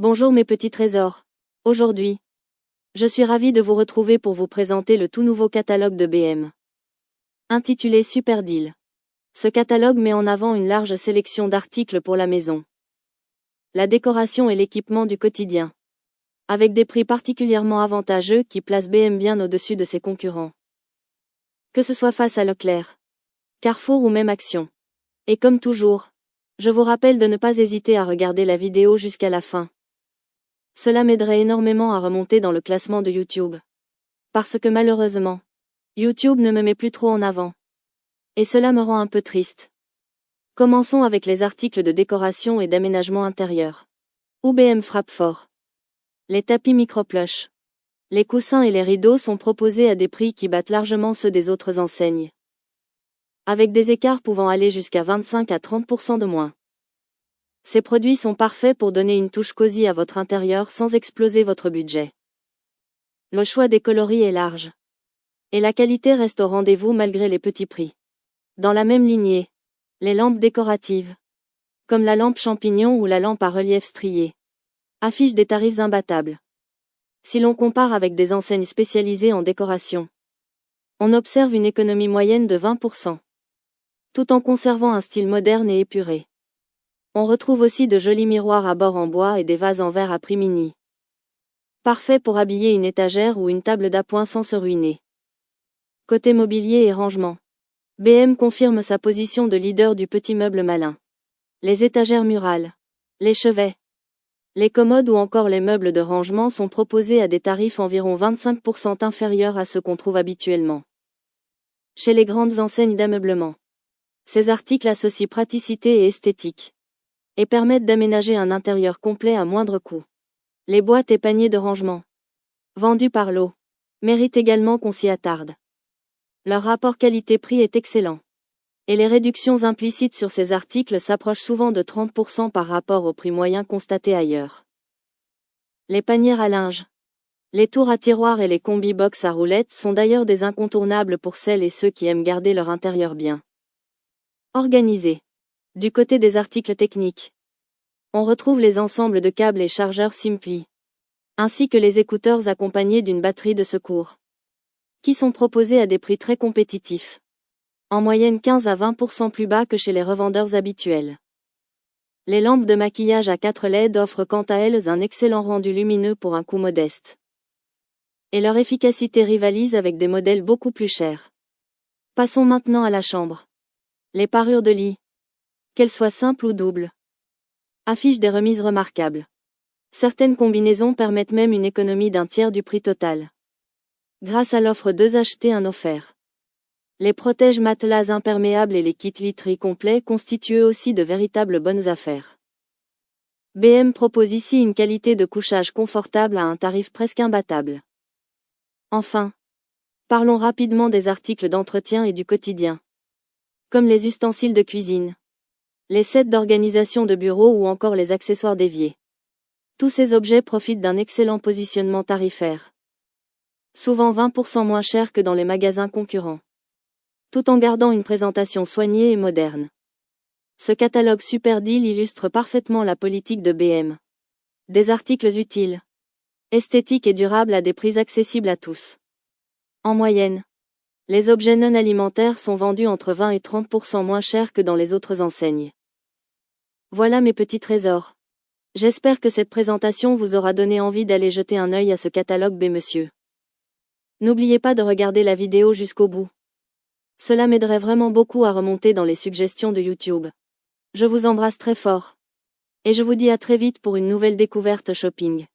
Bonjour mes petits trésors. Aujourd'hui, je suis ravie de vous retrouver pour vous présenter le tout nouveau catalogue de BM. Intitulé Super Deal. Ce catalogue met en avant une large sélection d'articles pour la maison, la décoration et l'équipement du quotidien, avec des prix particulièrement avantageux qui placent BM bien au-dessus de ses concurrents. Que ce soit face à Leclerc, Carrefour ou même Action. Et comme toujours, je vous rappelle de ne pas hésiter à regarder la vidéo jusqu'à la fin. Cela m'aiderait énormément à remonter dans le classement de YouTube. Parce que malheureusement, YouTube ne me met plus trop en avant. Et cela me rend un peu triste. Commençons avec les articles de décoration et d'aménagement intérieur. Où BM frappe fort. Les tapis micro-plush. Les coussins et les rideaux sont proposés à des prix qui battent largement ceux des autres enseignes, avec des écarts pouvant aller jusqu'à 25 à 30% de moins. Ces produits sont parfaits pour donner une touche cosy à votre intérieur sans exploser votre budget. Le choix des coloris est large. Et la qualité reste au rendez-vous malgré les petits prix. Dans la même lignée, les lampes décoratives, comme la lampe champignon ou la lampe à relief strié, affichent des tarifs imbattables. Si l'on compare avec des enseignes spécialisées en décoration, on observe une économie moyenne de 20%, tout en conservant un style moderne et épuré. On retrouve aussi de jolis miroirs à bord en bois et des vases en verre à prix mini. Parfait pour habiller une étagère ou une table d'appoint sans se ruiner. Côté mobilier et rangement, BM confirme sa position de leader du petit meuble malin. Les étagères murales, les chevets, les commodes ou encore les meubles de rangement sont proposés à des tarifs environ 25% inférieurs à ceux qu'on trouve habituellement chez les grandes enseignes d'ameublement. Ces articles associent praticité et esthétique et permettent d'aménager un intérieur complet à moindre coût. Les boîtes et paniers de rangement, vendus par lot, méritent également qu'on s'y attarde. Leur rapport qualité-prix est excellent. Et les réductions implicites sur ces articles s'approchent souvent de 30% par rapport au prix moyen constaté ailleurs. Les paniers à linge, les tours à tiroirs et les combi-box à roulettes sont d'ailleurs des incontournables pour celles et ceux qui aiment garder leur intérieur bien organisé. Du côté des articles techniques, on retrouve les ensembles de câbles et chargeurs Simply, ainsi que les écouteurs accompagnés d'une batterie de secours, qui sont proposés à des prix très compétitifs, en moyenne 15 à 20% plus bas que chez les revendeurs habituels. Les lampes de maquillage à 4 LED offrent quant à elles un excellent rendu lumineux pour un coût modeste. Et leur efficacité rivalise avec des modèles beaucoup plus chers. Passons maintenant à la chambre. Les parures de lit, qu'elles soient simples ou doubles, affichent des remises remarquables. Certaines combinaisons permettent même une économie d'un tiers du prix total, grâce à l'offre 2 achetés 1 offert. Les protèges matelas imperméables et les kits literie complets constituent eux aussi de véritables bonnes affaires. BM propose ici une qualité de couchage confortable à un tarif presque imbattable. Enfin, parlons rapidement des articles d'entretien et du quotidien, comme les ustensiles de cuisine, les sets d'organisation de bureau ou encore les accessoires d'évier. Tous ces objets profitent d'un excellent positionnement tarifaire, souvent 20% moins cher que dans les magasins concurrents, tout en gardant une présentation soignée et moderne. Ce catalogue Super Deal illustre parfaitement la politique de BM. Des articles utiles, esthétiques et durables à des prix accessibles à tous. En moyenne, les objets non alimentaires sont vendus entre 20 et 30% moins chers que dans les autres enseignes. Voilà mes petits trésors. J'espère que cette présentation vous aura donné envie d'aller jeter un œil à ce catalogue B monsieur. N'oubliez pas de regarder la vidéo jusqu'au bout. Cela m'aiderait vraiment beaucoup à remonter dans les suggestions de YouTube. Je vous embrasse très fort. Et je vous dis à très vite pour une nouvelle découverte shopping.